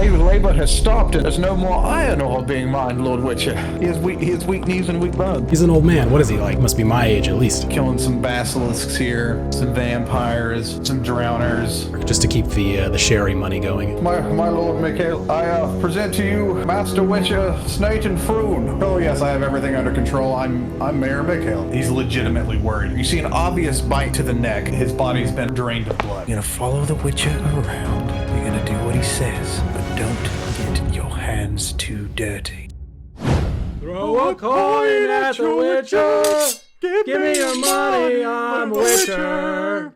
Labor has stopped, and there's no more iron ore being mined, Lord Witcher. He has weak knees and weak bones. He's an old man. What is he like? Must be my age at least. Killing some basilisks here, some vampires, some drowners. Just to keep the sherry money going. My Lord Mikhail, I present to you Master Witcher Snayton Frune. Oh yes, I have everything under control. I'm Mayor Mikhail. He's legitimately worried. You see an obvious bite to the neck. His body's been drained of blood. You're gonna follow the Witcher around. You're gonna do what he says, but don't get your hands too dirty. Throw a coin at the Witcher. Give me your money, I'm a Witcher.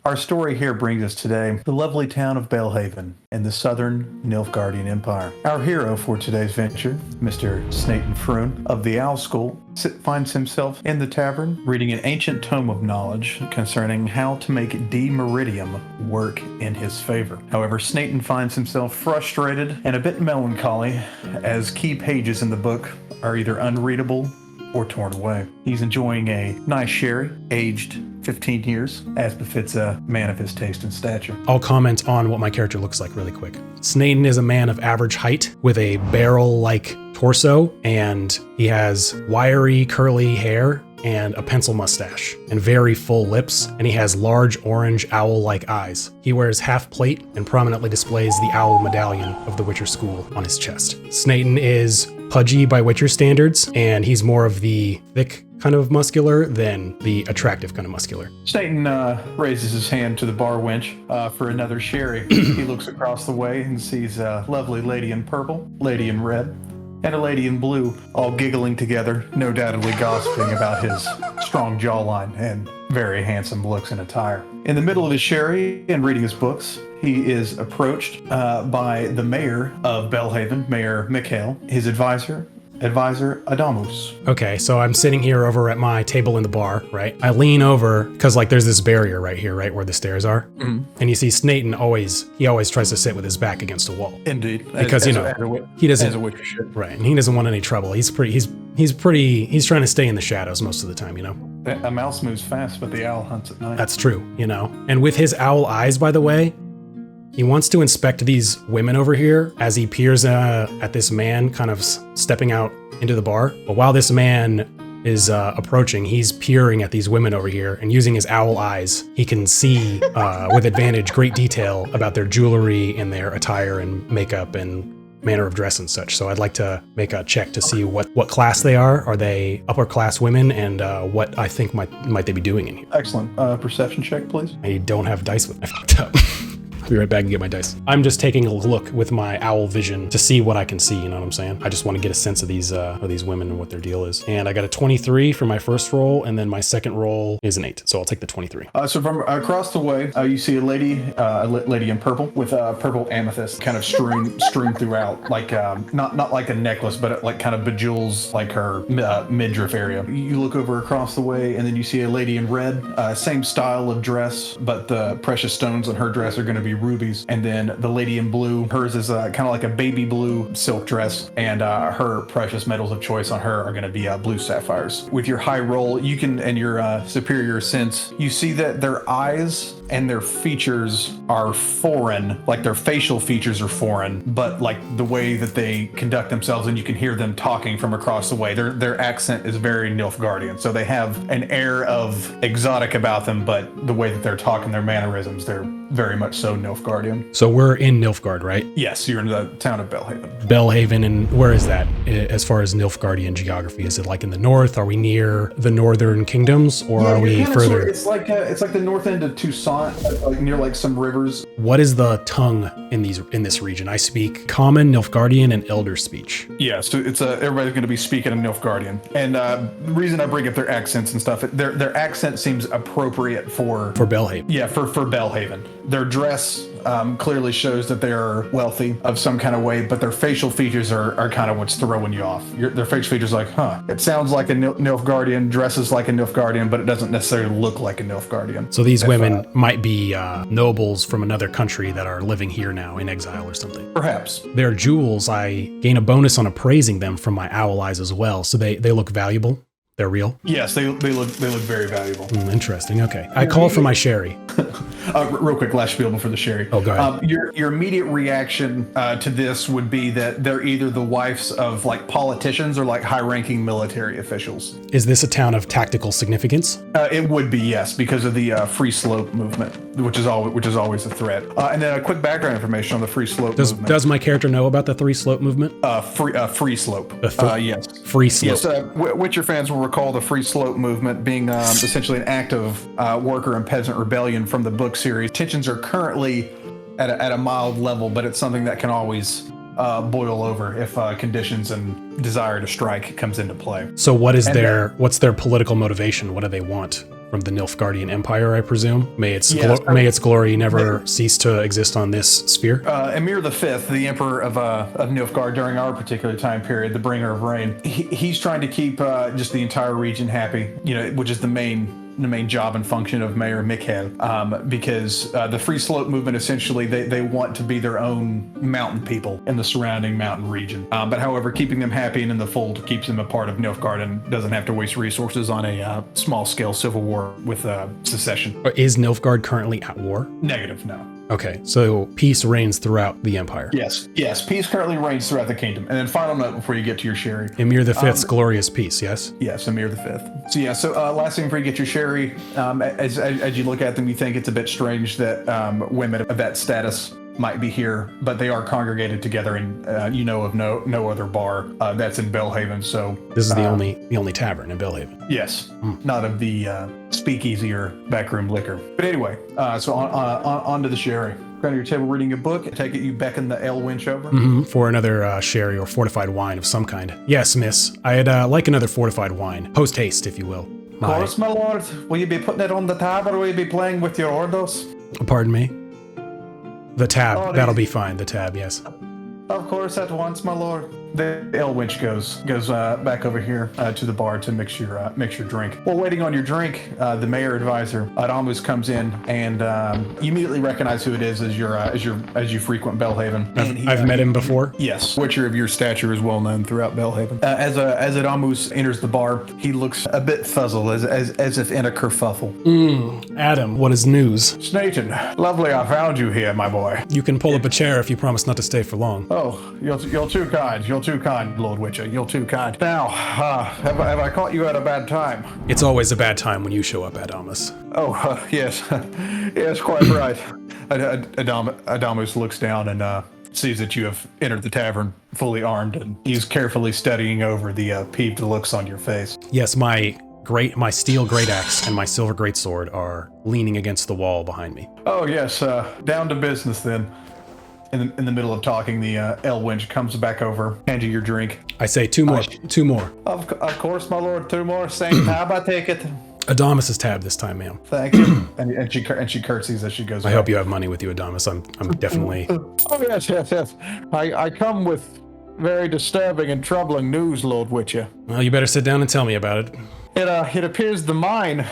Our story here brings us today the lovely town of Belhaven in the southern Nilfgaardian Empire. Our hero for today's venture, Mr. Snayton Frune of the Owl School, finds himself in the tavern reading an ancient tome of knowledge concerning how to make D-Meridium work in his favor. However, Snayton finds himself frustrated and a bit melancholy as key pages in the book are either unreadable or torn away. He's enjoying a nice sherry, aged 15 years, as befits a man of his taste and stature. I'll comment on what my character looks like really quick. Snayton is a man of average height with a barrel-like torso, and he has wiry, curly hair and a pencil mustache and very full lips, and he has large orange owl-like eyes. He wears half plate and prominently displays the owl medallion of the Witcher School on his chest. Snayton is pudgy by Witcher standards, and he's more of the thick kind of muscular than the attractive kind of muscular. Snayton raises his hand to the bar wench for another sherry. He looks across the way and sees a lovely lady in purple, lady in red, and a lady in blue, all giggling together, no doubtedly gossiping about his strong jawline and very handsome looks and attire. In the middle of his sherry and reading his books, he is approached by the mayor of Belhaven, Mayor Mikhail, his advisor Adamus. Okay, so I'm sitting here over at my table in the bar, right? I lean over, because like there's this barrier right here, right, where the stairs are. Mm-hmm. And you see Snayton always tries to sit with his back against a wall. Indeed. Because, he doesn't, as a Witcher should. Right, and he doesn't want any trouble. He's trying to stay in the shadows most of the time, you know? A mouse moves fast, but the owl hunts at night. That's true, you know? And with his owl eyes, by the way, he wants to inspect these women over here as he peers at this man kind of stepping out into the bar. But while this man is approaching, he's peering at these women over here, and using his owl eyes, he can see with advantage great detail about their jewelry and their attire and makeup and manner of dress and such. So I'd like to make a check to see what class they are. Are they upper class women, and what I think might they be doing in here. Excellent. Perception check, please. I don't have dice with me. I fucked up. I'll be right back and get my dice. I'm just taking a look with my owl vision to see what I can see, you know what I'm saying? I just want to get a sense of these women and what their deal is. And I got a 23 for my first roll, and then my second roll is an 8, so I'll take the 23. So from across the way, you see a lady in purple with purple amethyst kind of strewn throughout, like not like a necklace, but it like kind of bejewels like her midriff area. You look over across the way, and then you see a lady in red, same style of dress, but the precious stones on her dress are going to be rubies. And then the lady in blue, hers is kind of like a baby blue silk dress, and her precious metals of choice on her are going to be blue sapphires. With your high roll, you can, and your superior sense, you see that their eyes and their features are foreign, like their facial features are foreign, but like the way that they conduct themselves, and you can hear them talking from across the way. Their accent is very Nilfgaardian, so they have an air of exotic about them, but the way that they're talking, their mannerisms, they're very much so Nilfgaardian. So we're in Nilfgaard, right? Yes, you're in the town of Belhaven. Belhaven, and where is that as far as Nilfgaardian geography? Is it like in the north? Are we near the northern kingdoms, or are we further? It's like the north end of Toussaint, like near like some rivers. What is the tongue in this region? I speak Common, Nilfgaardian, and Elder speech. Yeah, so it's everybody's going to be speaking in Nilfgaardian, and the reason I bring up their accents and stuff, their accent seems appropriate for Belhaven. Yeah, for Belhaven. Their dress clearly shows that they are wealthy of some kind of way, but their facial features are kind of what's throwing you off. Their facial features like, it sounds like a Nilfgaardian, dresses like a Nilfgaardian, but it doesn't necessarily look like a Nilfgaardian. So these women might be nobles from another country that are living here now in exile or something. Perhaps. Their jewels, I gain a bonus on appraising them from my owl eyes as well, so they look valuable They're real? Yes, they look very valuable. Interesting. Okay. I call for my sherry. Real quick, last spiel before the sherry. Oh, go ahead. Your immediate reaction to this would be that they're either the wives of like politicians or like high-ranking military officials. Is this a town of tactical significance? It would be, yes, because of the free slope movement, which is always a threat. And then a quick background information on the free slope movement. Does my character know about the three slope movement? Free slope. Yes. Free slope. Yes. Witcher fans will recall the free slope movement being essentially an act of worker and peasant rebellion from the book series. Tensions are currently at a mild level, but it's something that can always boil over if conditions and desire to strike comes into play. So what's their political motivation? What do they want from the Nilfgaardian Empire, I presume? May its glory never cease to exist on this sphere? Emir V, the Emperor of Nilfgaard during our particular time period, the bringer of rain, he's trying to keep just the entire region happy, which is the main job and function of Mayor Mikhail, because the free slope movement, essentially, they want to be their own mountain people in the surrounding mountain region. But however, keeping them happy and in the fold keeps them a part of Nilfgaard and doesn't have to waste resources on a small-scale civil war with secession. Is Nilfgaard currently at war? Negative, no. Okay, so peace reigns throughout the empire. Yes, peace currently reigns throughout the kingdom. And then final note before you get to your sherry. Emir V's glorious peace, yes? Yes, Emir V. So last thing before you get your sherry, as you look at them, you think it's a bit strange that women of that status might be here, but they are congregated together in of no other bar that's in Belhaven. So this is the only tavern in Belhaven. Yes, not of the speakeasy or backroom liquor. But anyway, so on to the sherry. Around your table reading a book. I take it you beckon the ale wench over? For another sherry or fortified wine of some kind. Yes, miss. I'd like another fortified wine. Post haste, if you will. Of course, my lord. Will you be putting it on the tab or will you be playing with your ordos? Pardon me? The tab. That'll be fine. The tab, yes. Of course, at once, my lord. The ale wench goes back over here to the bar to mix your drink. While waiting on your drink, the mayor advisor Adamus comes in, and you immediately recognize who it is as you frequent Belhaven. I've met him before. Yes, Witcher of your stature is well known throughout Belhaven. As Adamus enters the bar, he looks a bit fuzzled, as if in a kerfuffle. Adam, what is news? Snayton, lovely, I found you here, my boy. You can pull up a chair if you promise not to stay for long. Oh, you're too kind. You're too kind, Lord Witcher. You're too kind. Now, have I caught you at a bad time? It's always a bad time when you show up, Adamus. Oh, yes. Yes, quite right. Adamus looks down and sees that you have entered the tavern fully armed, and he's carefully studying over the peeved looks on your face. Yes, my steel great axe and my silver great sword are leaning against the wall behind me. Oh, yes. Down to business, then. In the middle of talking, the ale wench comes back over, hands you your drink. I say, two more. Of course, my lord, 2 more. Same tab, I take it. Adamus's tab this time, ma'am. Thank you. and she curtsies as she goes. I hope you have money with you, Adamus. I'm definitely. Oh yes. I come with very disturbing and troubling news, Lord Witcher. Well, you better sit down and tell me about it. It appears the mine,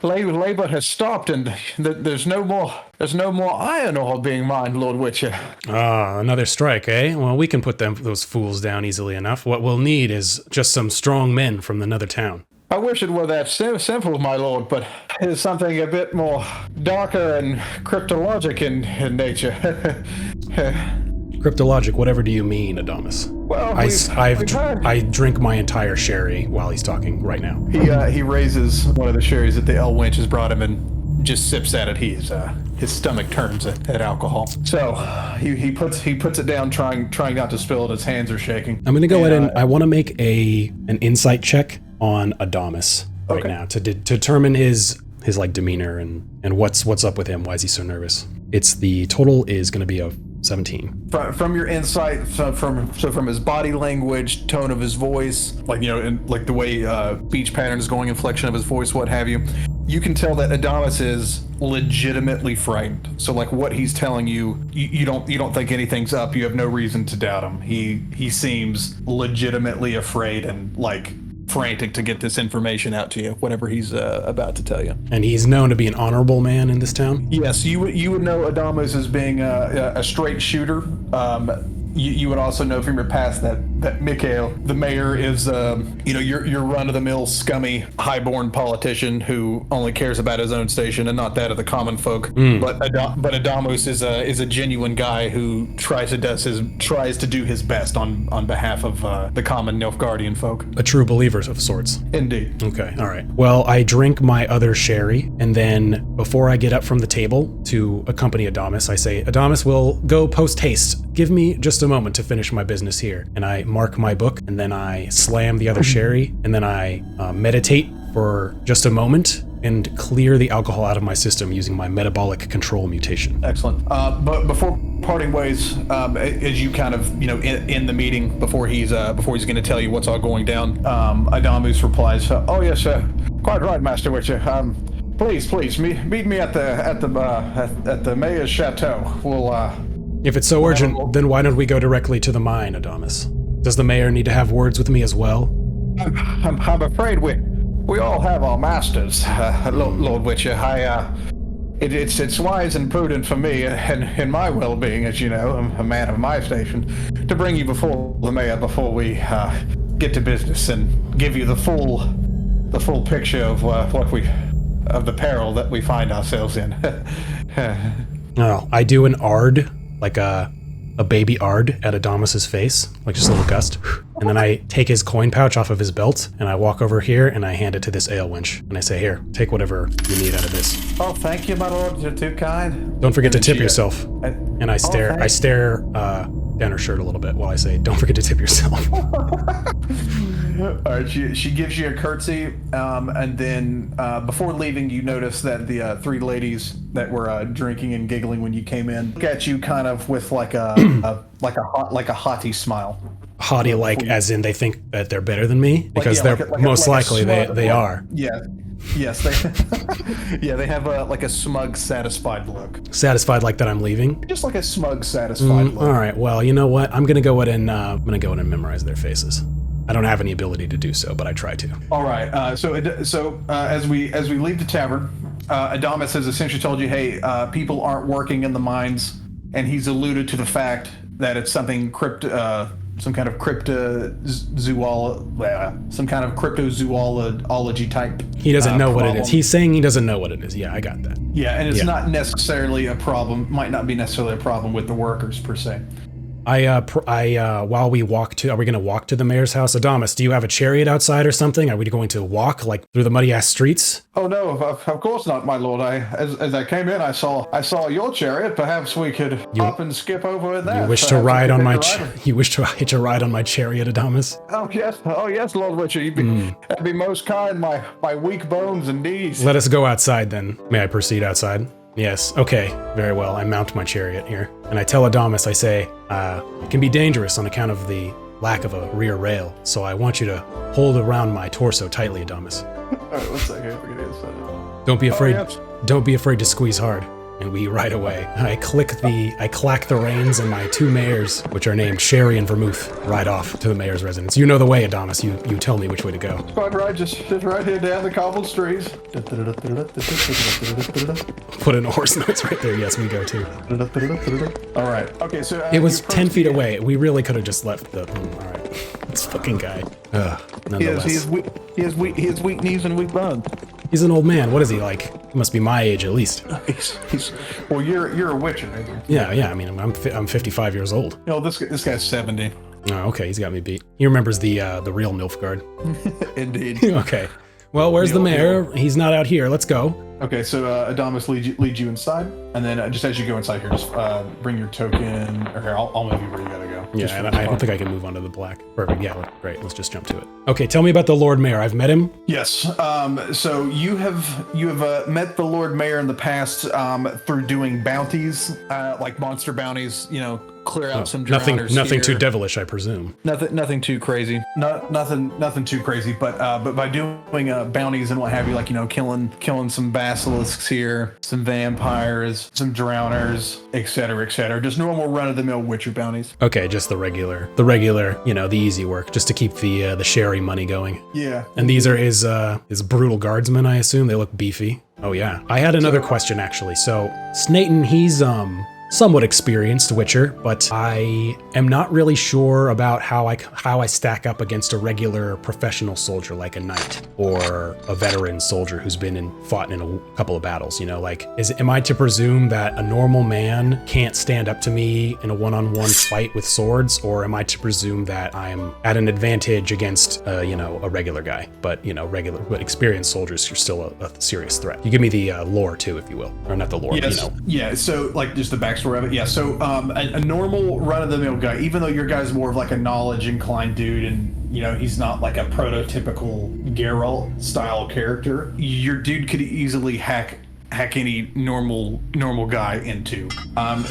labor has stopped, and there's no more iron ore being mined, Lord Witcher. Ah, another strike, eh? Well, we can put those fools down easily enough. What we'll need is just some strong men from another town. I wish it were that simple, my lord, but it's something a bit more darker and cryptologic in nature. Cryptologic, whatever do you mean, Adamus? Well, I drink my entire sherry while he's talking right now. He raises one of the sherries that the ale wench has brought him and just sips at it. His stomach turns at alcohol. So he puts it down, trying not to spill it. His hands are shaking. I'm gonna go ahead and I want to make an insight check on Adamus right now to determine his like demeanor and what's up with him. Why is he so nervous? The total is going to be a 17. From your insight, from his body language, tone of his voice, and the way speech pattern is going, inflection of his voice, what have you, you can tell that Adamus is legitimately frightened. So what he's telling you, you don't think anything's up. You have no reason to doubt him. He seems legitimately afraid and frantic to get this information out to you, whatever he's about to tell you. And he's known to be an honorable man in this town? Yes, you would know Adamus as being a straight shooter. You would also know from your past that Mikhail, the mayor is, your run-of-the-mill, scummy, highborn politician who only cares about his own station and not that of the common folk. But Adamus is a genuine guy who tries to do his best on behalf of the common Nilfgaardian folk. A true believer of sorts. Indeed. Okay, all right. Well, I drink my other sherry, and then before I get up from the table to accompany Adamus, I say, Adamus will go post-haste. Give me just a moment to finish my business here. And I mark my book, and then I slam the other sherry, and then I meditate for just a moment and clear the alcohol out of my system using my metabolic control mutation. Excellent. But before parting ways, as you kind of, in the meeting before he's going to tell you what's all going down, Adamus replies, "Oh yes, quite right, Master Witcher. Please, meet me at the mayor's chateau. We'll." If it's so urgent, then why don't we go directly to the mine, Adamus? Does the mayor need to have words with me as well? I'm afraid we all have our masters, Lord Witcher. It's wise and prudent for me and in my well-being, as you know, I'm a man of my station, to bring you before the mayor before we get to business and give you the full picture of of the peril that we find ourselves in. Oh, I do an ard, like a baby ard at Adamus's face, like just a little gust. And then I take his coin pouch off of his belt, and I walk over here, and I hand it to this ale wench. And I say, here, take whatever you need out of this. Oh, thank you, my lord. You're too kind. Don't forget to tip yourself. And I stare down her shirt a little bit while I say, don't forget to tip yourself. All right, she gives you a curtsy, and then before leaving, you notice that the three ladies that were drinking and giggling when you came in look at you kind of with like a haughty smile. Haughty, like as in they think that they're better than me, because most likely they are. Yeah. Yes, they have a smug, satisfied look. Satisfied, like that I'm leaving. Just like a smug, satisfied look. All right. Well, you know what? I'm gonna go ahead and memorize their faces. I don't have any ability to do so, but I try to. All right. So as we leave the tavern, Adamus has essentially told you, hey, people aren't working in the mines, and he's alluded to the fact that it's something some kind of cryptozoology type. He doesn't know what it is. He's saying he doesn't know what it is. Yeah, I got that. Yeah, and it's not necessarily a problem. Might not be necessarily a problem with the workers per se. While we walk to, are we going to walk to the mayor's house? Adamus, do you have a chariot outside or something? Are we going to walk like through the muddy ass streets? Oh no, of course not, my lord. As I came in, I saw your chariot. Perhaps we could hop and skip over that. You wish to ride on my you wish to hitch a ride on my chariot, Adamus? Oh yes, Lord Witcher. That'd be most kind. My weak bones and knees. Let us go outside then. May I proceed outside? Yes, okay, very well. I mount my chariot here. And I tell Adamus, I say, it can be dangerous on account of the lack of a rear rail, so I want you to hold around my torso tightly, Adamus. Alright, 1 second, I forget it. Don't be afraid to squeeze hard. And we ride away. I clack the reins, and my two mares, which are named Sherry and Vermouth, ride off to the mayor's residence. You know the way, Adamus. You tell me which way to go. Quite right, just right here down the cobbled streets. Put in horse notes right there. Yes, we go too. All right. Okay, so it was 10 feet away. We really could have just left the. All right, this fucking guy. Nonetheless. He has weak knees and weak bones. He's an old man. What is he like? He must be my age at least. Well, you're a witcher, ain't you? Yeah. I mean, I'm 55 years old. No, this guy's 70. Oh, okay. He's got me beat. He remembers the real Nilfgaard. Indeed. Okay. Well, where's the mayor? He's not out here. Let's go. Okay, so Adamus leads you inside, and then just as you go inside here, just bring your token. Or here, I'll move you where you gotta go. Yeah, and I don't think I can move onto the black. Perfect. Yeah, great. Let's just jump to it. Okay, tell me about the Lord Mayor. I've met him. Yes. So you have met the Lord Mayor in the past through doing bounties, like monster bounties. You know, clear out some drowners. Nothing here. too devilish, I presume. Nothing too crazy. Nothing too crazy. But by doing bounties and what have you, like killing some basilisks here, some vampires, some drowners, etc., Just normal run-of-the-mill Witcher bounties. Okay, just the regular, the easy work, just to keep the sherry money going. Yeah. And these are his brutal guardsmen, I assume. They look beefy. Oh yeah. I had another question actually. So Snayton, somewhat experienced Witcher, but I am not really sure about how I stack up against a regular professional soldier like a knight or a veteran soldier who's fought in a couple of battles. You know, like, am I to presume that a normal man can't stand up to me in a one-on-one fight with swords, or am I to presume that I'm at an advantage against a regular guy? But but experienced soldiers, you're still a serious threat. You give me the lore too, if you will, or not the lore. Yes. But, Yeah. So like just the backstory of it. Yeah. So a normal run-of-the-mill guy, even though your guy's more of like a knowledge-inclined dude, and he's not like a prototypical Geralt style character, your dude could easily hack any normal guy into.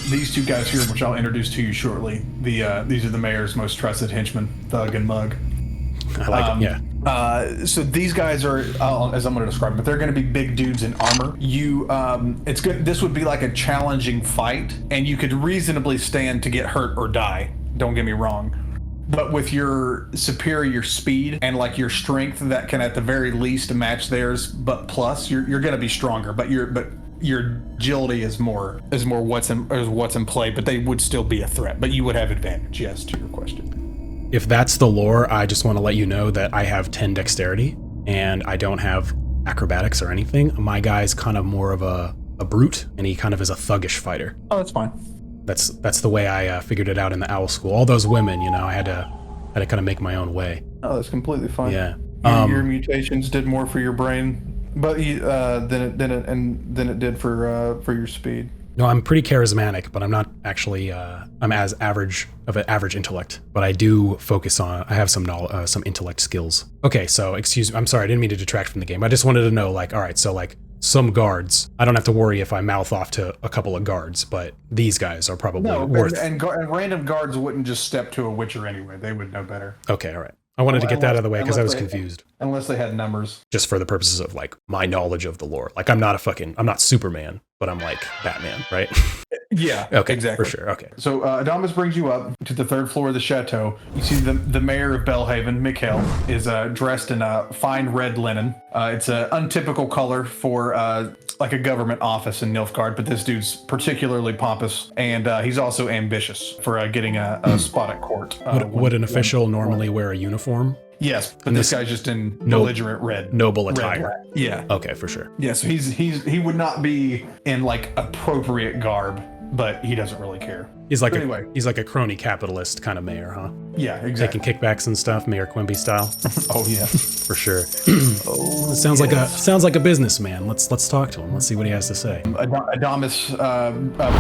These two guys here, which I'll introduce to you shortly. These are the mayor's most trusted henchmen, Thug and Mug. I like it. Yeah. So these guys are, as I'm going to describe them, but they're going to be big dudes in armor. It's good. This would be like a challenging fight, and you could reasonably stand to get hurt or die. Don't get me wrong. But with your superior speed and like your strength, that can at the very least match theirs. But plus, you're going to be stronger. But your agility is more what's in play. But they would still be a threat. But you would have advantage. Yes, to your question. If that's the lore, I just want to let you know that I have 10 dexterity and I don't have acrobatics or anything. My guy's kind of more of a brute, and he kind of is a thuggish fighter. Oh, that's fine. That's the way I figured it out in the owl school. All those women, I had to kind of make my own way. Oh, that's completely fine. Yeah. Your mutations did more for your brain, but than it did for your speed. No, I'm pretty charismatic, but I'm not actually. I'm as average of an average intellect, but I do focus on. I have some intellect skills. Okay, so excuse me. I'm sorry. I didn't mean to detract from the game. I just wanted to know, like, all right, so like some guards, I don't have to worry if I mouth off to a couple of guards, but these guys are probably worth. And random guards wouldn't just step to a Witcher anyway. They would know better. Okay, all right. I wanted to get that out of the way because I was confused. Unless they had numbers. Just for the purposes of like my knowledge of the lore. Like I'm not Superman, but I'm like Batman, right? Yeah, okay, exactly. For sure, okay. So Adamus brings you up to the third floor of the chateau. You see the mayor of Belhaven, Mikhail, is dressed in a fine red linen. It's an untypical color for like a government office in Nilfgaard, but this dude's particularly pompous, and he's also ambitious for getting a spot at court. Would an official normally wear a uniform? Yes, but this guy's just in belligerent red. Noble attire. Yeah. Okay, for sure. Yeah, so he would not be in like appropriate garb, but he doesn't really care. He's like a crony capitalist kind of mayor, huh? Yeah, exactly. Taking kickbacks and stuff, Mayor Quimby style. Oh yeah, for sure. Sounds like a businessman. Let's talk to him. Let's see what he has to say. Adamus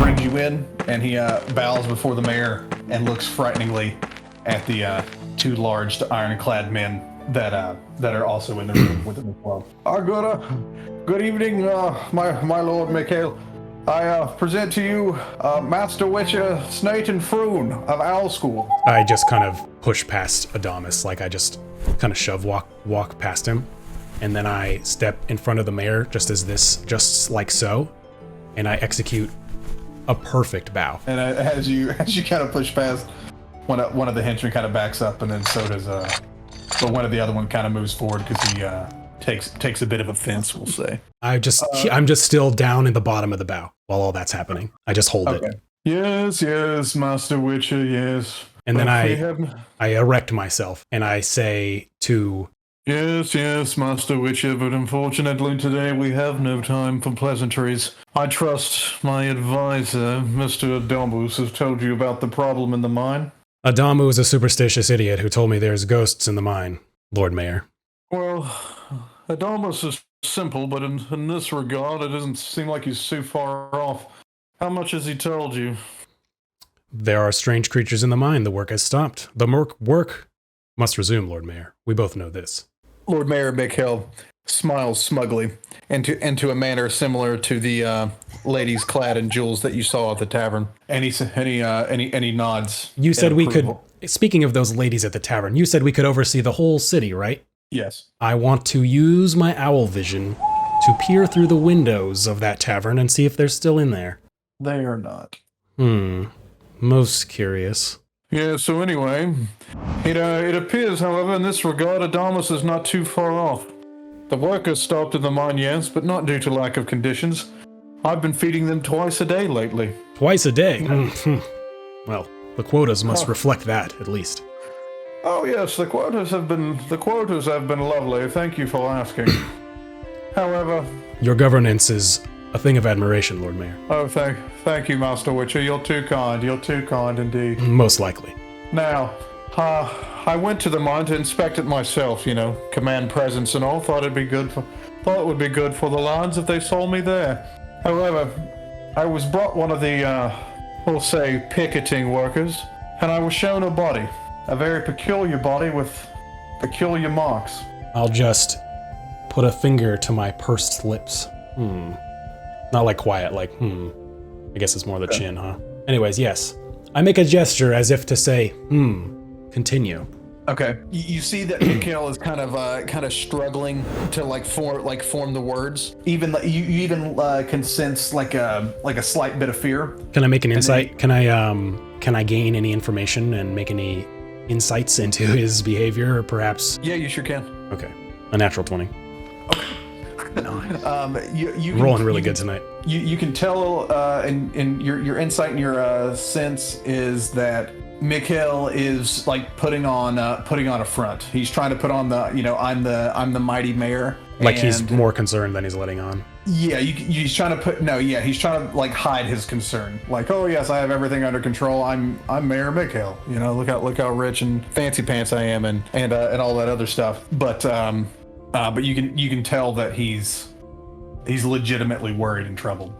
brings you in, and he bows before the mayor and looks frighteningly at the two large ironclad men that are also in the room with him as well. Good evening, my lord Mikhail. I present to you Master Witcher Snayton Frune of Owl School. I just kind of push past Adamus, like I just kind of walk past him, and then I step in front of the mayor just like so, and I execute a perfect bow. And as you kind of push past, one of the henchmen kind of backs up, and then so does but one of the other one kind of moves forward because he takes a bit of offense, we'll say. I'm just still down in the bottom of the bow while all that's happening. I just hold it. Yes, Master Witcher, yes. And then I erect myself and I say to... Yes, Master Witcher, but unfortunately today we have no time for pleasantries. I trust my advisor, Mr. Adamus, has told you about the problem in the mine. Adamu is a superstitious idiot who told me there's ghosts in the mine, Lord Mayor. Well, Adamus is simple, but in this regard, it doesn't seem like he's too far off. How much has he told you? There are strange creatures in the mine. The work has stopped. The work must resume, Lord Mayor. We both know this. Lord Mayor Mikhail smiles smugly into a manner similar to the ladies clad in jewels that you saw at the tavern. And he nods. You said we could, speaking of those ladies at the tavern, you said we could oversee the whole city, right? Yes. I want to use my owl vision to peer through the windows of that tavern and see if they're still in there. They are not. Most curious. Yeah, so anyway, it appears, however, in this regard, Adamus is not too far off. The workers stopped in the mine, yes, but not due to lack of conditions. I've been feeding them twice a day lately. Twice a day. Well, the quotas must reflect that, at least. Oh yes, the quotas have been lovely. Thank you for asking. However, your governance is a thing of admiration, Lord Mayor. Oh, thank you, Master Witcher. You're too kind. You're too kind indeed. Most likely. Now, I went to the mine to inspect it myself. Command presence and all. Thought it would be good for the lines if they saw me there. However, I was brought one of the, we'll say, picketing workers, and I was shown a body. A very peculiar body with peculiar marks. I'll just put a finger to my pursed lips. Not like quiet, like, I guess it's more the chin, huh? Anyways, yes. I make a gesture as if to say, continue. Okay. You see that Mikhail is kind of struggling to form the words. Even you even can sense like a slight bit of fear. Can I make an insight? Can I gain any information and make any insights into his behavior, or perhaps? Yeah, you sure can. Okay. A natural 20. Nice. You rolling really good tonight. You can tell, and your insight and your sense is that Mikhail is like putting on a front. He's trying to put on the I'm the mighty mayor. Like he's more concerned than he's letting on. Yeah, he's trying to he's trying to like hide his concern. Like, oh yes, I have everything under control. I'm Mayor Mikhail. Look how rich and fancy pants I am, and all that other stuff. But you can tell that he's legitimately worried and troubled.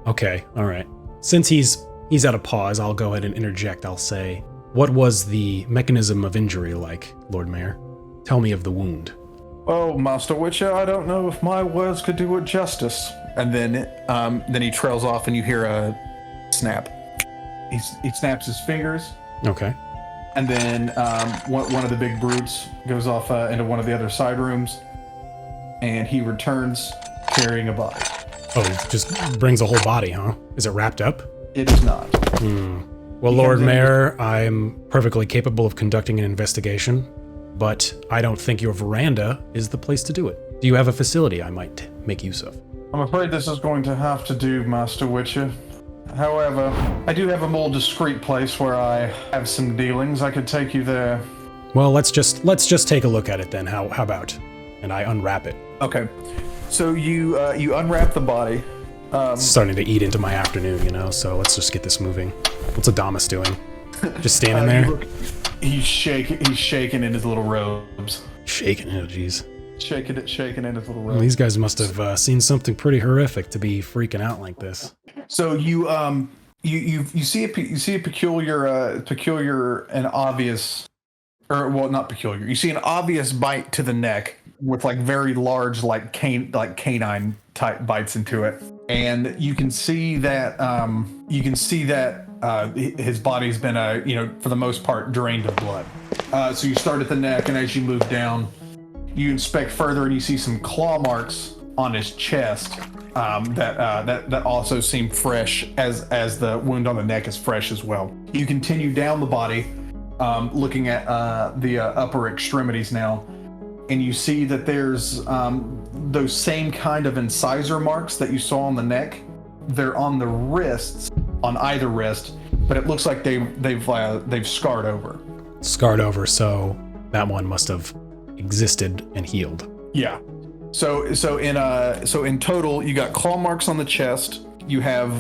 Okay, all right. Since he's at a pause, I'll go ahead and interject. I'll say, what was the mechanism of injury like, Lord Mayor? Tell me of the wound. Oh, Master Witcher, I don't know if my words could do it justice. And then he trails off, and you hear a snap. He snaps his fingers. Okay. And then one of the big brutes goes off into one of the other side rooms, and he returns carrying a body. Oh, he just brings a whole body, huh? Is it wrapped up? It is not. Well, Lord Mayor, I'm perfectly capable of conducting an investigation, but I don't think your veranda is the place to do it. Do you have a facility I might make use of? I'm afraid this is going to have to do, Master Witcher. However, I do have a more discreet place where I have some dealings. I could take you there. Well, let's just take a look at it then. How about? And I unwrap it. Okay. So you unwrap the body. It's starting to eat into my afternoon, so let's just get this moving. What's Adamas doing? Just standing there? He's shaking in his little robes. Shaking? Oh, jeez. Shaking in his little robes. Well, these guys must have seen something pretty horrific to be freaking out like this. So you see a peculiar and obvious, or well, not peculiar. You see an obvious bite to the neck with like very large canine type bites into it, and you can see that his body's been for the most part drained of blood. So you start at the neck, and as you move down, you inspect further, and you see some claw marks on his chest that also seem fresh, as the wound on the neck is fresh as well. You continue down the body, looking at the upper extremities now, and you see that there's those same kind of incisor marks that you saw on the neck. They're on the wrists, on either wrist, but it looks like they've scarred over. Scarred over, so that one must have existed and healed. Yeah. So in total, you got claw marks on the chest. You have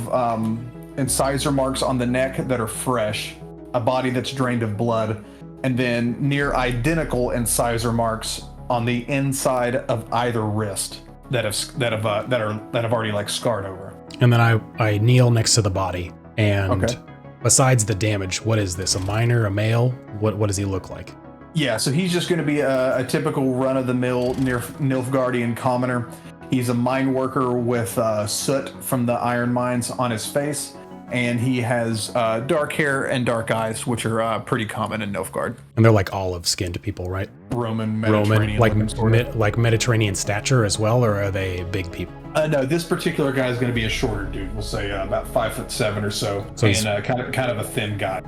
incisor marks on the neck that are fresh, a body that's drained of blood, and then near identical incisor marks on the inside of either wrist that have already like scarred over. And then I kneel next to the body, and besides the damage, what is this? A minor, a male? What does he look like? Yeah, so he's just going to be a typical run-of-the-mill Nilfgaardian commoner. He's a mine worker with soot from the iron mines on his face, and he has dark hair and dark eyes, which are pretty common in Nilfgaard. And they're like olive-skinned people, right? Mediterranean, like Mediterranean stature as well, or are they big people? No, this particular guy is going to be a shorter dude. We'll say about 5'7" or so, and kind of a thin guy.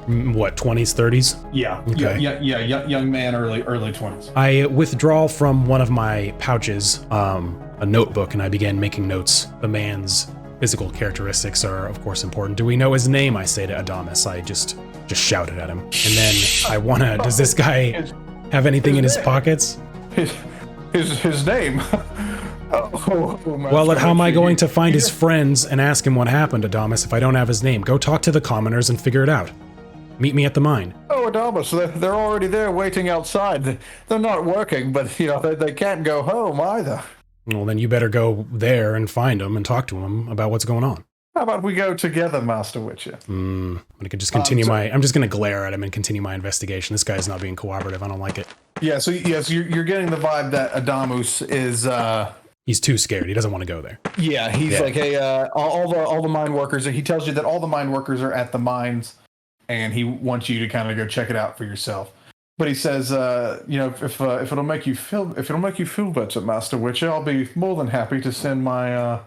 What, 20s, 30s? Yeah, okay. yeah, young man, early 20s. I withdraw from one of my pouches a notebook, and I began making notes. The man's physical characteristics are, of course, important. Do we know his name? I say to Adamus. I just shouted at him. And then I wanna, does this guy have anything in his pockets? His name. Well, how am I going to find his friends and ask him what happened, Adamus, if I don't have his name? Go talk to the commoners and figure it out. Meet me at the mine. Oh, Adamus, they're already there waiting outside. They're not working, but they can't go home either. Well, then you better go there and find them and talk to them about what's going on. How about we go together, Master Witcher? I could just continue I'm just going to glare at him and continue my investigation. This guy's not being cooperative. I don't like it. Yeah, so yes, you're getting the vibe that Adamus is... He's too scared. He doesn't want to go there. Yeah, he's like, hey, all the mine workers, he tells you that all the mine workers are at the mines, and he wants you to kind of go check it out for yourself. But he says, if it'll make you feel better, Master Witcher, I'll be more than happy to send my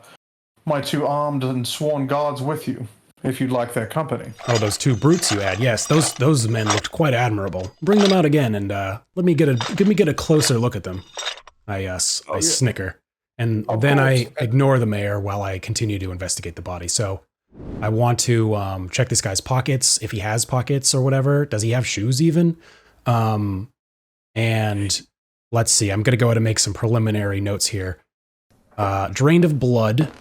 2 armed and sworn guards with you, if you'd like their company. Oh, those 2 brutes you had. Yes, those men looked quite admirable. Bring them out again, and let me get a closer look at them. I snicker. And then I ignore the mayor while I continue to investigate the body. So I want to check this guy's pockets, if he has pockets or whatever. Does he have shoes even? And let's see. I'm going to go ahead and make some preliminary notes here. Drained of blood,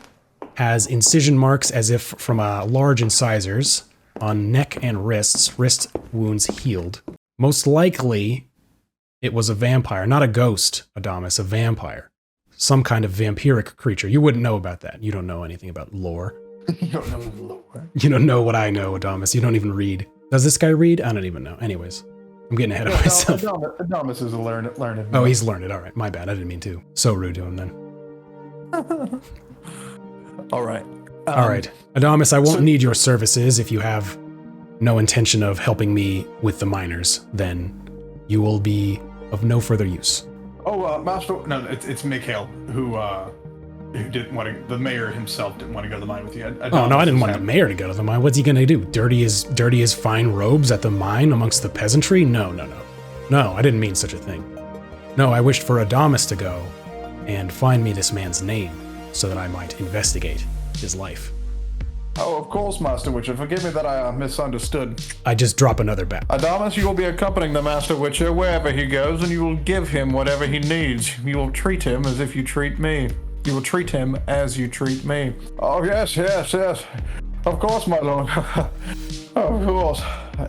has incision marks as if from large incisors on neck and wrists. Wrist wounds healed. Most likely, it was a vampire, not a ghost, Adamus, a vampire. Some kind of vampiric creature. You wouldn't know about that. You don't know anything about lore. You don't know lore. You don't know what I know, Adamus. You don't even read. Does this guy read? I don't even know. Anyways, I'm getting ahead of myself. Adamus is a learned. Oh, he's learned. All right. My bad. I didn't mean to. So rude to him then. All right. All right. Adamus, I won't need your services if you have no intention of helping me with the miners. Then you will be of no further use. Oh, Master, no, it's Mikhail who didn't want to. The mayor himself didn't want to go to the mine with you. Oh no, I didn't want the mayor to go to the mine. What's he gonna do? Dirty his fine robes at the mine amongst the peasantry? No, I didn't mean such a thing. No, I wished for Adamus to go and find me this man's name so that I might investigate his life. Oh, of course, Master Witcher. Forgive me that I misunderstood. I just drop another bat. Adamus, you will be accompanying the Master Witcher wherever he goes, and you will give him whatever he needs. You will treat him as if you treat me. You will treat him as you treat me. Oh, yes. Of course, my lord. Of course.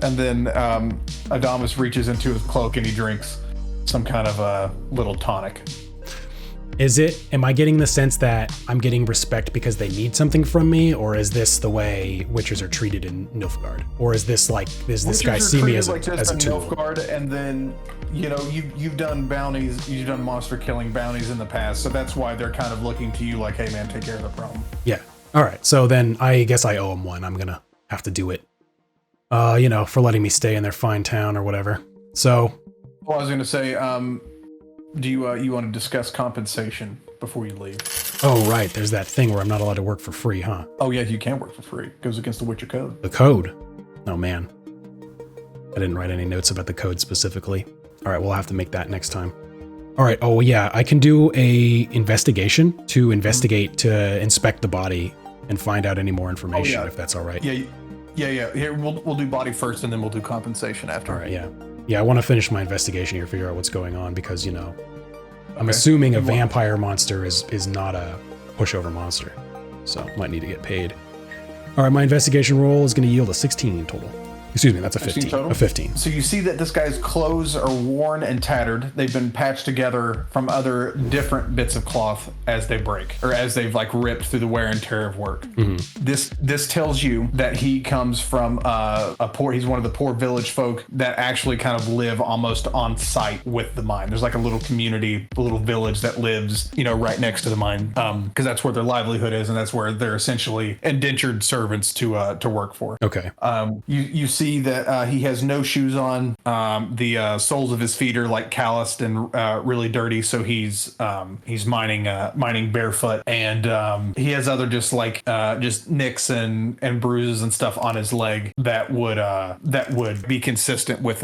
And then Adamus reaches into his cloak and he drinks some kind of a little tonic. Am I getting the sense that I'm getting respect because they need something from me, or is this the way Witchers are treated in Nilfgaard? Or is this like, does this guy see me as a tool? Nilfgaard, and then, you've done bounties, you've done monster killing bounties in the past, so that's why they're kind of looking to you like, hey man, take care of the problem. Yeah. All right. So then I guess I owe him one. I'm gonna have to do it. For letting me stay in their fine town or whatever. So. Well, I was gonna say, do you want to discuss compensation before you leave? Oh, right. There's that thing where I'm not allowed to work for free, huh? Oh, yeah, you can work for free. It goes against the Witcher code. The code? Oh, man. I didn't write any notes about the code specifically. All right, we'll have to make that next time. All right. Oh, yeah. I can do a investigation to inspect the body and find out any more information, if that's all right. Yeah. Here, we'll do body first, and then we'll do compensation after. All right, yeah. Yeah, I want to finish my investigation here, figure out what's going on, because, I'm assuming a vampire monster is not a pushover monster. So, might need to get paid. All right, my investigation roll is going to yield a 16 total. Excuse me, that's a 15. A 15. So you see that this guy's clothes are worn and tattered. They've been patched together from other different bits of cloth as they break, or as they've ripped through the wear and tear of work. Mm-hmm. This tells you that he comes from he's one of the poor village folk that actually kind of live almost on site with the mine. There's a little community, a little village that lives, right next to the mine, because that's where their livelihood is, and that's where they're essentially indentured servants to work for. Okay. You see that he has no shoes on. The soles of his feet are like calloused and really dirty, so he's mining barefoot, and he has other just nicks and bruises and stuff on his leg that would be consistent with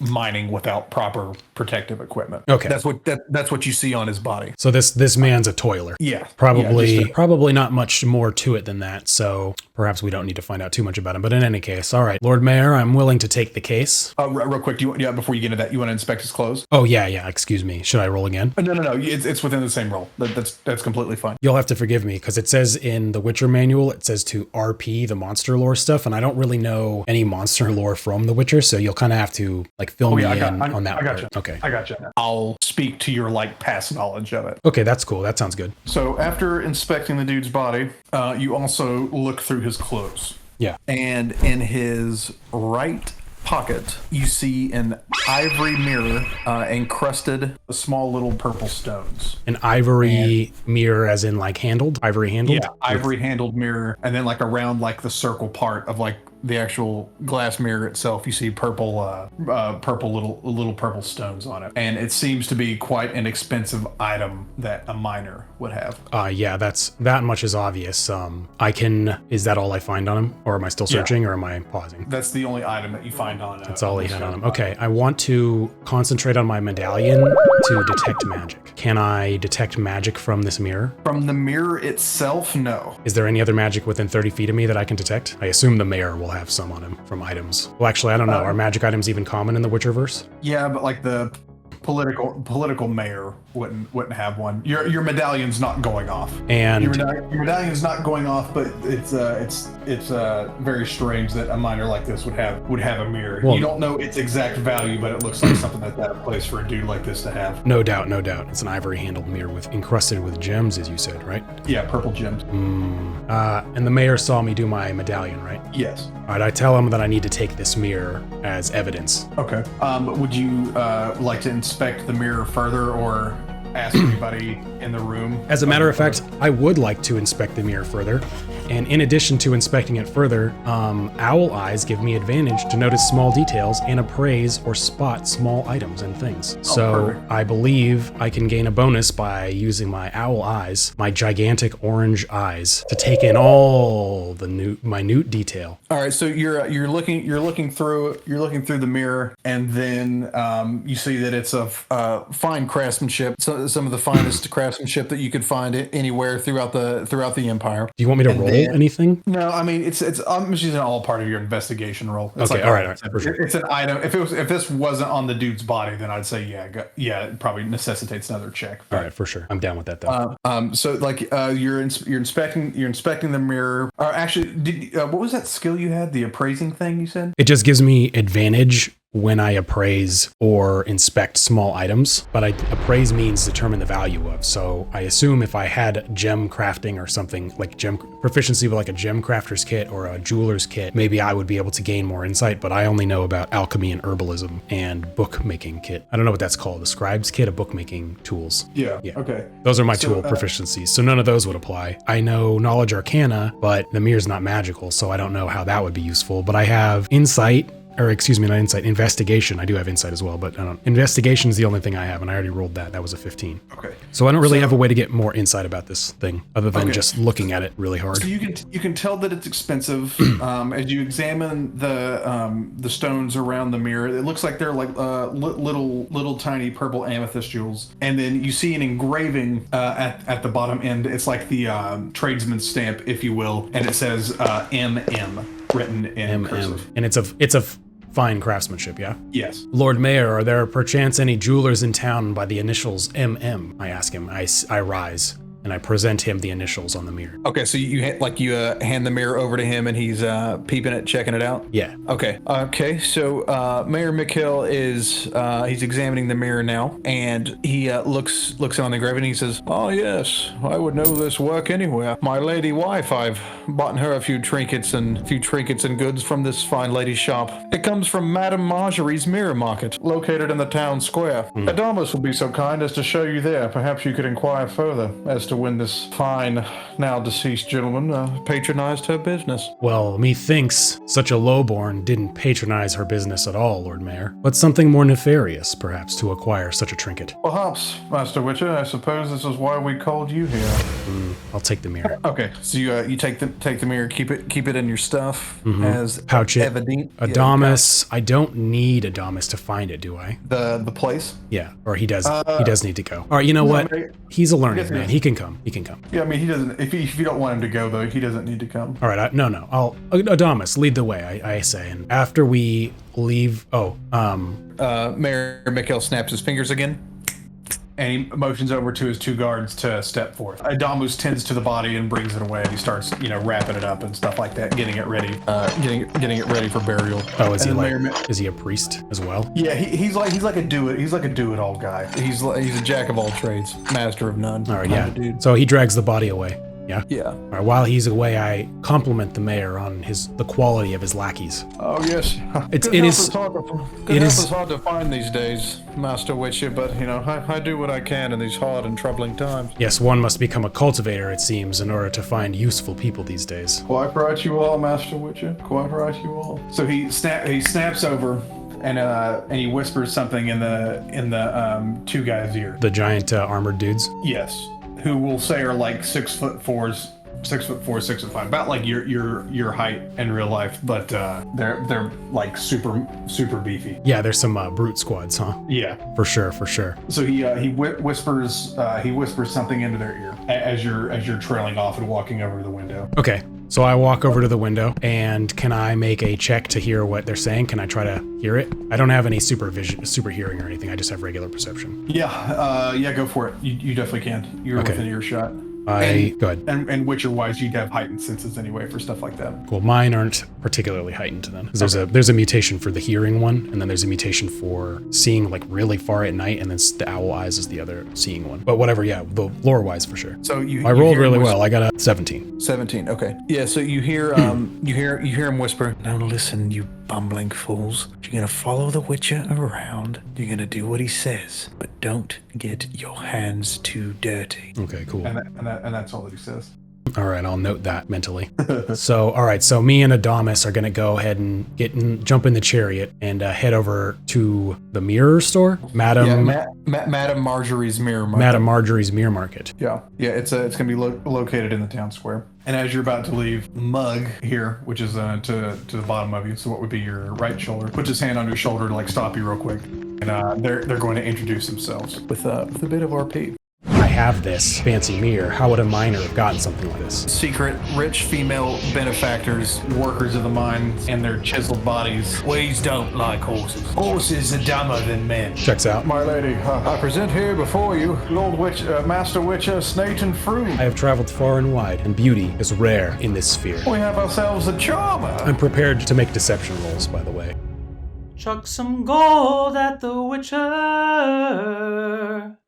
mining without proper protective equipment. Okay, that's what you see on his body. So this man's a toiler. Yeah, probably not much more to it than that. So perhaps we don't need to find out too much about him. But in any case, all right, Lord Mayor, I'm willing to take the case. Real quick, before you get into that, you want to inspect his clothes? Oh yeah. Excuse me. Should I roll again? No. It's within the same roll. That's completely fine. You'll have to forgive me because it says in the Witcher manual, it says to RP the monster lore stuff, and I don't really know any monster lore from the Witcher, so you'll kind of have to fill me in on that part. You. Okay. I got you. I'll speak to your past knowledge of it. Okay, that's cool. That sounds good. So after inspecting the dude's body, you also look through his clothes. Yeah. And in his right pocket, you see an ivory mirror encrusted with small little purple stones. An ivory mirror as in handled? Ivory handled? Yeah, ivory handled mirror. And then around the circle part of the actual glass mirror itself, you see purple little purple stones on it, and it seems to be quite an expensive item that a miner would have. Yeah, that much is obvious. Is that all I find on him, or am I still searching, or am I pausing? That's the only item that you find on. That's all he had on him. Okay, I want to concentrate on my medallion to detect magic. Can I detect magic from this mirror? From the mirror itself, no. Is there any other magic within 30 feet of me that I can detect? I assume the mayor will have some on him from items. Well, actually, I don't know. Are magic items even common in the Witcherverse? Yeah, but the political mayor wouldn't have one. Your medallion's not going off. And your medallion's not going off, but it's very strange that a miner like this would have a mirror. Well, you don't know its exact value, but it looks like something that's out of place for a dude like this to have. No doubt. It's an ivory handled mirror encrusted with gems, as you said, right? Yeah, purple gems. And the mayor saw me do my medallion, right? Yes. All right, I tell him that I need to take this mirror as evidence. Okay. Would you like to inspect the mirror further, or ask anybody in the room? As a matter of fact, I would like to inspect the mirror further. And in addition to inspecting it further, owl eyes give me advantage to notice small details and appraise or spot small items and things. So perfect. I believe I can gain a bonus by using my owl eyes, my gigantic orange eyes, to take in all the minute detail. All right, so you're looking through the mirror, and then you see that it's of fine craftsmanship, some of the finest craftsmanship that you could find anywhere throughout the empire. Do you want me to roll anything? No, I mean it's I'm just using all part of your investigation roll. It's okay, all right, for sure. It's an item. If this wasn't on the dude's body, then I'd say it probably necessitates another check. All right, for sure. I'm down with that though. So you're inspecting the mirror. Or actually, what was that skill you had? The appraising thing you said? It just gives me advantage when I appraise or inspect small items, but appraise means determine the value of. So I assume if I had gem crafting or something like gem proficiency with a gem crafter's kit or a jeweler's kit, maybe I would be able to gain more insight, but I only know about alchemy and herbalism and bookmaking kit. I don't know what that's called. A scribe's kit, a bookmaking tools. Yeah. Okay. Those are my tool proficiencies. So none of those would apply. I know knowledge arcana, but the mirror's not magical, so I don't know how that would be useful, but I have insight. Or excuse me, not insight, investigation. I do have insight as well, but investigation is the only thing I have, and I already rolled that. That was a 15. Okay. So I don't really have a way to get more insight about this thing, other than just looking at it really hard. So you can tell that it's expensive as you examine the stones around the mirror. It looks like they're little tiny purple amethyst jewels, and then you see an engraving at the bottom end. It's like the tradesman's stamp, if you will, and it says MM written in cursive. And it's of fine craftsmanship, yeah? Yes. Lord Mayor, are there perchance any jewelers in town by the initials MM? I ask him. I rise, and I present him the initials on the mirror. Okay, so you hand the mirror over to him, and he's peeping it, checking it out? Yeah. Okay, so Mayor Mikhail is he's examining the mirror now, and he looks on the engraving, and he says, "Oh yes, I would know this work anywhere. My lady wife, I've bought her a few trinkets and goods from this fine lady's shop. It comes from Madame Marjorie's Mirror Market, located in the town square. Adamus will be so kind as to show you there. Perhaps you could inquire further as to when this fine, now deceased gentleman patronized her business. Well, methinks such a lowborn didn't patronize her business at all, Lord Mayor, but something more nefarious, perhaps, to acquire such a trinket. Perhaps, Master Witcher. I suppose this is why we called you here. I'll take the mirror. Okay, so you take the mirror, keep it in your stuff as Pouch it. evident. Adamus. I don't need Adamus to find it, do I? The place. Yeah, or he does. He does need to go. All right, you know what? mate. He's a learned Yes, man. yes. He can come. He can come. Yeah, I mean he doesn't. If you don't want him to go though, he doesn't need to come. All right, no. I'll Adamus, lead the way. I say, and after we leave. Mayor Mikhail snaps his fingers again, and he motions over to his two guards to step forth. Adamus tends to the body and brings it away. He starts, wrapping it up and stuff like that, getting it ready, getting it ready for burial. Oh, is he And like? Mayor Is he a priest as well? Yeah, he's like a do it all guy. He's a jack of all trades, master of none. All right, kind yeah. of dude. So he drags the body away. Yeah. Yeah. All right, while he's away, I compliment the mayor on the quality of his lackeys. Oh yes. It Good is- help Good it help is- is hard to find these days, Master Witcher. But I do what I can in these hard and troubling times. Yes, one must become a cultivator, it seems, in order to find useful people these days. Quite right, you all, Master Witcher. Quite right, you all. So he snaps over, and he whispers something in the two guys' ear. The giant armored dudes. Yes, who we'll say are like 6'4", 6'4", 6'5", about like your height in real life, but they're like super beefy. Yeah, there's some brute squads, huh? Yeah. For sure. So he whispers something into their ear as you're trailing off and walking over to the window. Okay, so I walk over to the window, and can I make a check to hear what they're saying? Can I try to hear it? I don't have any super hearing or anything. I just have regular perception. Yeah, go for it. You definitely can. You're Okay. within earshot. Go ahead. And Witcher-wise, you'd have heightened senses anyway for stuff like that. Cool. Mine aren't particularly heightened then. 'Cause there's a mutation for the hearing one, and then there's a mutation for seeing like really far at night, and then the owl eyes is the other seeing one. But whatever, yeah, the lore wise for sure. So I rolled really well. I got a 17. 17. Okay. Yeah. So you hear you hear him whisper. Now listen, you bumbling fools. You're gonna follow the Witcher around. You're gonna do what he says, but don't get your hands too dirty. Okay, cool. And that's all that he says. All right, I'll note that mentally. So me and Adamus are gonna go ahead and jump in the chariot and head over to the mirror store, Madam Marjorie's mirror market. Madam Marjorie's mirror market. Yeah. It's gonna be located in the town square. And as you're about to leave, Mug here, which is to the bottom of you, so what would be your right shoulder, puts his hand on your shoulder to like stop you real quick, and they're going to introduce themselves with a bit of RP. I have this fancy mirror. How would a miner have gotten something like this? Secret rich female benefactors, workers of the mines, and their chiseled bodies. Weeds don't like horses. Horses are dumber than men. Checks out. My lady, I present here before you Lord Master Witcher Snayton Frune. I have traveled far and wide, and beauty is rare in this sphere. We have ourselves a charmer. I'm prepared to make deception rolls, by the way. Chuck some gold at the Witcher.